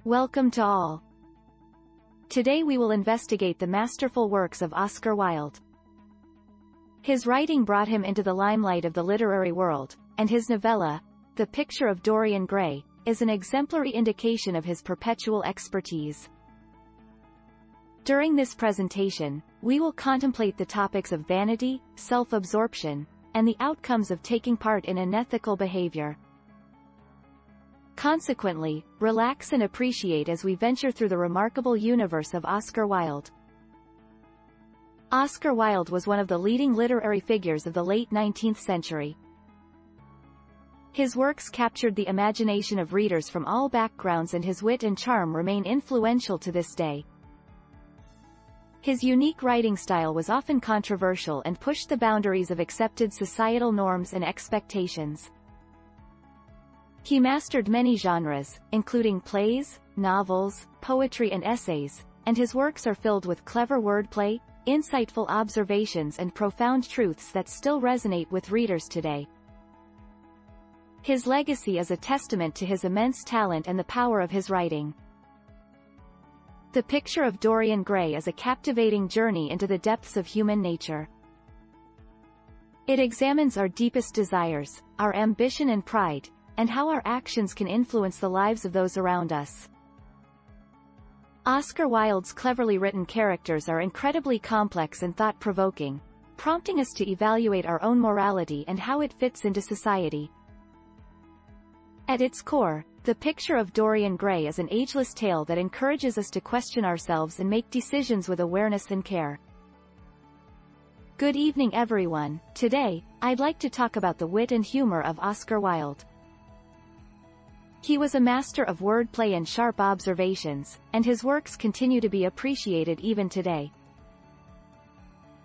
Welcome to all. Today we will investigate the masterful works of Oscar Wilde. His writing brought him into the limelight of the literary world, and his novella, The Picture of Dorian Gray, is an exemplary indication of his perpetual expertise. During this presentation, we will contemplate the topics of vanity, self-absorption, and the outcomes of taking part in unethical behavior. Consequently, relax and appreciate as we venture through the remarkable universe of Oscar Wilde. Oscar Wilde was one of the leading literary figures of the late 19th century. His works captured the imagination of readers from all backgrounds, and his wit and charm remain influential to this day. His unique writing style was often controversial and pushed the boundaries of accepted societal norms and expectations. He mastered many genres, including plays, novels, poetry and essays, and his works are filled with clever wordplay, insightful observations and profound truths that still resonate with readers today. His legacy is a testament to his immense talent and the power of his writing. The Picture of Dorian Gray is a captivating journey into the depths of human nature. It examines our deepest desires, our ambition and pride, and how our actions can influence the lives of those around us. Oscar Wilde's cleverly written characters are incredibly complex and thought-provoking, prompting us to evaluate our own morality and how it fits into society. At its core, The Picture of Dorian Gray is an ageless tale that encourages us to question ourselves and make decisions with awareness and care. Good evening everyone. Today, I'd like to talk about the wit and humor of Oscar Wilde. He was a master of wordplay and sharp observations, and his works continue to be appreciated even today.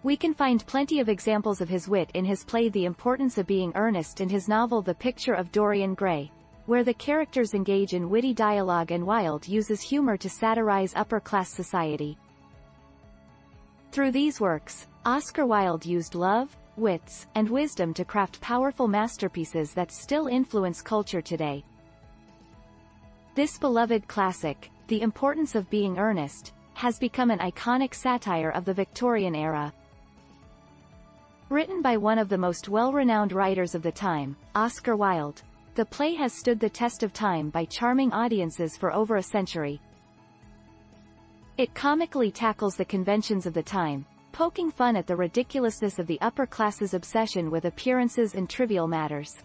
We can find plenty of examples of his wit in his play The Importance of Being Earnest and his novel The Picture of Dorian Gray, where the characters engage in witty dialogue and Wilde uses humor to satirize upper-class society. Through these works, Oscar Wilde used love, wits, and wisdom to craft powerful masterpieces that still influence culture today. This beloved classic, The Importance of Being Earnest, has become an iconic satire of the Victorian era. Written by one of the most well-renowned writers of the time, Oscar Wilde, the play has stood the test of time by charming audiences for over a century. It comically tackles the conventions of the time, poking fun at the ridiculousness of the upper class's obsession with appearances and trivial matters.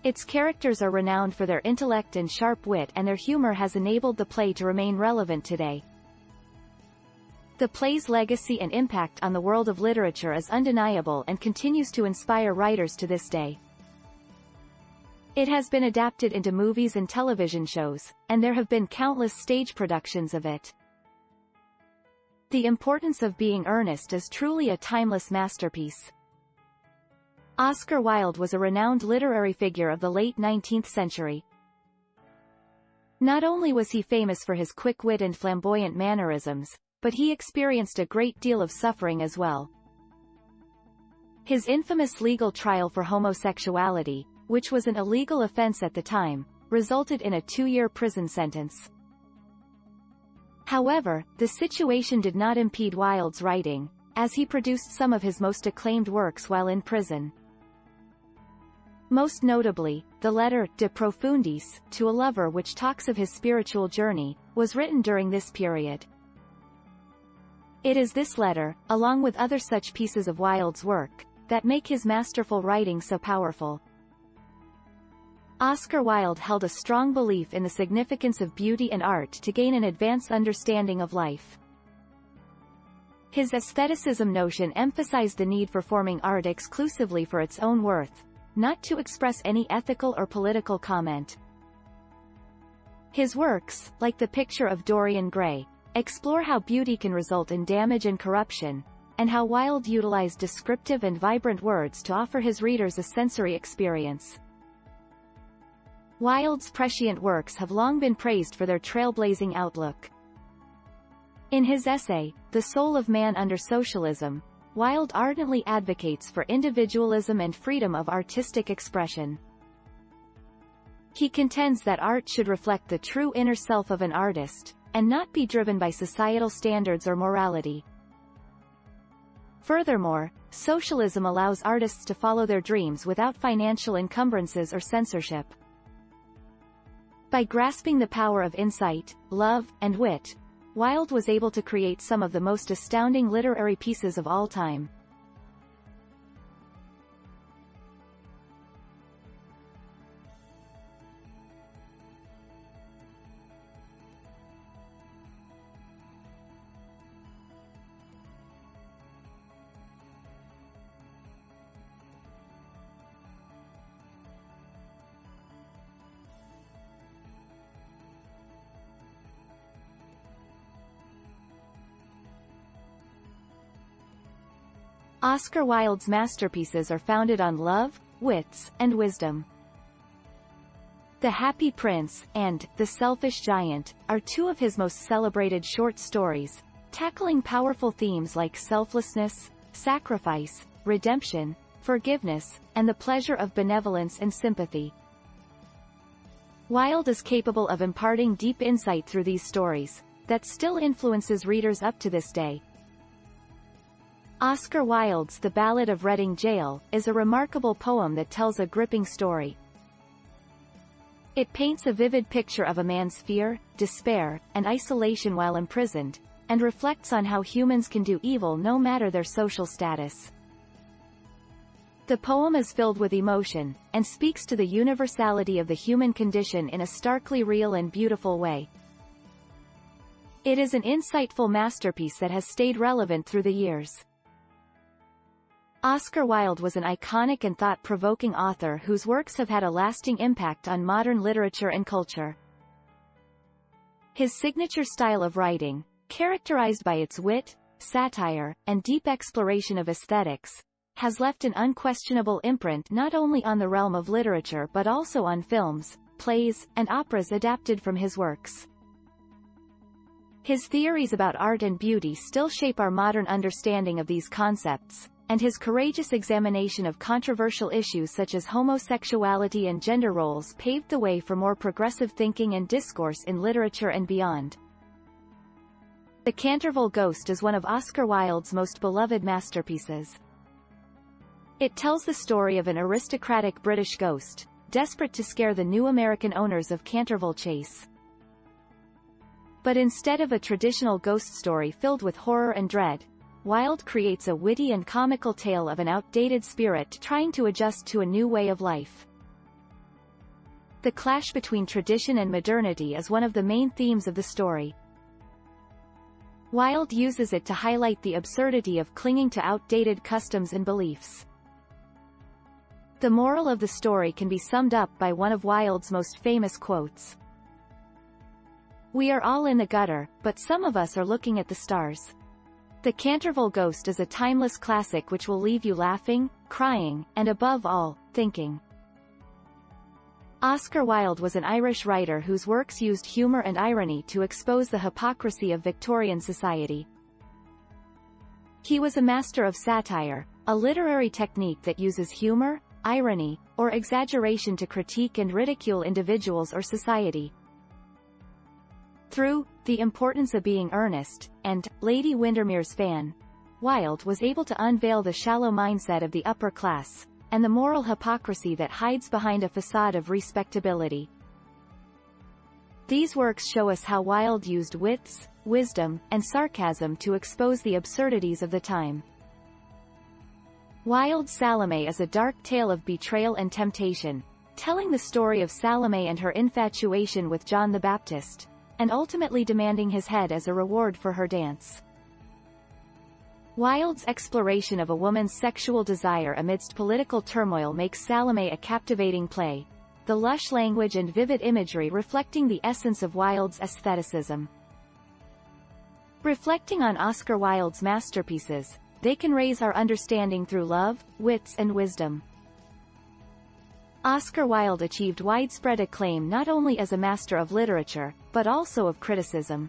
Its characters are renowned for their intellect and sharp wit, and their humor has enabled the play to remain relevant today. The play's legacy and impact on the world of literature is undeniable and continues to inspire writers to this day. It has been adapted into movies and television shows, and there have been countless stage productions of it. The Importance of Being Earnest is truly a timeless masterpiece. Oscar Wilde was a renowned literary figure of the late 19th century. Not only was he famous for his quick wit and flamboyant mannerisms, but he experienced a great deal of suffering as well. His infamous legal trial for homosexuality, which was an illegal offense at the time, resulted in a 2-year prison sentence. However, the situation did not impede Wilde's writing, as he produced some of his most acclaimed works while in prison. Most notably, the letter De Profundis to a lover, which talks of his spiritual journey, was written during this period. It is this letter, along with other such pieces of Wilde's work, that make his masterful writing so powerful. Oscar Wilde held a strong belief in the significance of beauty and art to gain an advanced understanding of life. His aestheticism notion emphasized the need for forming art exclusively for its own worth, not to express any ethical or political comment. His works, like The Picture of Dorian Gray, explore how beauty can result in damage and corruption, and how Wilde utilized descriptive and vibrant words to offer his readers a sensory experience. Wilde's prescient works have long been praised for their trailblazing outlook. In his essay, The Soul of Man Under Socialism, Wilde ardently advocates for individualism and freedom of artistic expression. He contends that art should reflect the true inner self of an artist, and not be driven by societal standards or morality. Furthermore, socialism allows artists to follow their dreams without financial encumbrances or censorship. By grasping the power of insight, love, and wit, Wilde was able to create some of the most astounding literary pieces of all time. Oscar Wilde's masterpieces are founded on love, wits, and wisdom. The Happy Prince and The Selfish Giant are two of his most celebrated short stories, tackling powerful themes like selflessness, sacrifice, redemption, forgiveness, and the pleasure of benevolence and sympathy. Wilde is capable of imparting deep insight through these stories, that still influences readers up to this day. Oscar Wilde's The Ballad of Reading Gaol is a remarkable poem that tells a gripping story. It paints a vivid picture of a man's fear, despair, and isolation while imprisoned, and reflects on how humans can do evil no matter their social status. The poem is filled with emotion, and speaks to the universality of the human condition in a starkly real and beautiful way. It is an insightful masterpiece that has stayed relevant through the years. Oscar Wilde was an iconic and thought-provoking author whose works have had a lasting impact on modern literature and culture. His signature style of writing, characterized by its wit, satire, and deep exploration of aesthetics, has left an unquestionable imprint not only on the realm of literature but also on films, plays, and operas adapted from his works. His theories about art and beauty still shape our modern understanding of these concepts, and his courageous examination of controversial issues such as homosexuality and gender roles paved the way for more progressive thinking and discourse in literature and beyond. The Canterville Ghost is one of Oscar Wilde's most beloved masterpieces. It tells the story of an aristocratic British ghost, desperate to scare the new American owners of Canterville Chase. But instead of a traditional ghost story filled with horror and dread, Wilde creates a witty and comical tale of an outdated spirit trying to adjust to a new way of life. The clash between tradition and modernity is one of the main themes of the story. Wilde uses it to highlight the absurdity of clinging to outdated customs and beliefs. The moral of the story can be summed up by one of Wilde's most famous quotes. "We are all in the gutter, but some of us are looking at the stars." The Canterville Ghost is a timeless classic which will leave you laughing, crying, and above all, thinking. Oscar Wilde was an Irish writer whose works used humour and irony to expose the hypocrisy of Victorian society. He was a master of satire, a literary technique that uses humour, irony, or exaggeration to critique and ridicule individuals or society. Through The Importance of Being Earnest and Lady Windermere's Fan, Wilde was able to unveil the shallow mindset of the upper class, and the moral hypocrisy that hides behind a facade of respectability. These works show us how Wilde used wits, wisdom, and sarcasm to expose the absurdities of the time. Wilde's Salome is a dark tale of betrayal and temptation, telling the story of Salome and her infatuation with John the Baptist, and ultimately demanding his head as a reward for her dance. Wilde's exploration of a woman's sexual desire amidst political turmoil makes Salome a captivating play, the lush language and vivid imagery reflecting the essence of Wilde's aestheticism. Reflecting on Oscar Wilde's masterpieces, they can raise our understanding through love, wits and wisdom. Oscar Wilde achieved widespread acclaim not only as a master of literature, but also of criticism.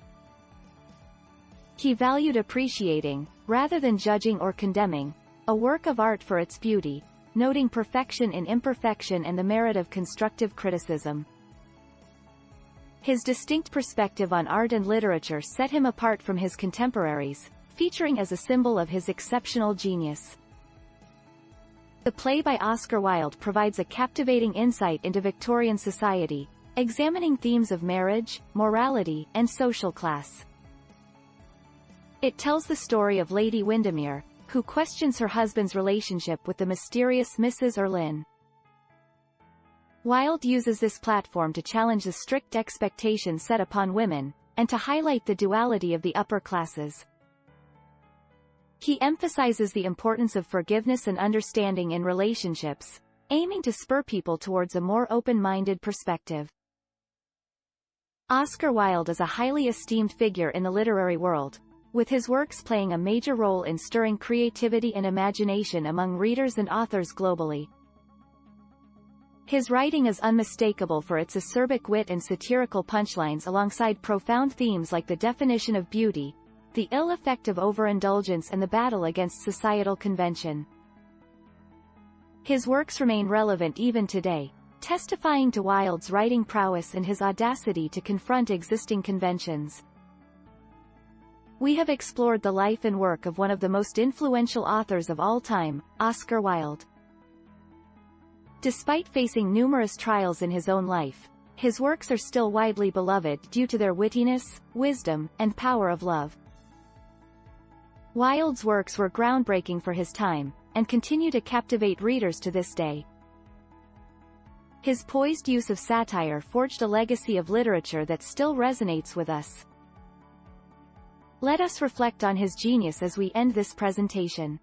He valued appreciating, rather than judging or condemning, a work of art for its beauty, noting perfection in imperfection and the merit of constructive criticism. His distinct perspective on art and literature set him apart from his contemporaries, featuring as a symbol of his exceptional genius. The play by Oscar Wilde provides a captivating insight into Victorian society, examining themes of marriage, morality, and social class. It tells the story of Lady Windermere, who questions her husband's relationship with the mysterious Mrs. Erlynne. Wilde uses this platform to challenge the strict expectations set upon women, and to highlight the duality of the upper classes. He emphasizes the importance of forgiveness and understanding in relationships, aiming to spur people towards a more open-minded perspective. Oscar Wilde is a highly esteemed figure in the literary world, with his works playing a major role in stirring creativity and imagination among readers and authors globally. His writing is unmistakable for its acerbic wit and satirical punchlines alongside profound themes like the definition of beauty, the ill effect of overindulgence and the battle against societal convention. His works remain relevant even today, testifying to Wilde's writing prowess and his audacity to confront existing conventions. We have explored the life and work of one of the most influential authors of all time, Oscar Wilde. Despite facing numerous trials in his own life, his works are still widely beloved due to their wittiness, wisdom, and power of love. Wilde's works were groundbreaking for his time, and continue to captivate readers to this day. His poised use of satire forged a legacy of literature that still resonates with us. Let us reflect on his genius as we end this presentation.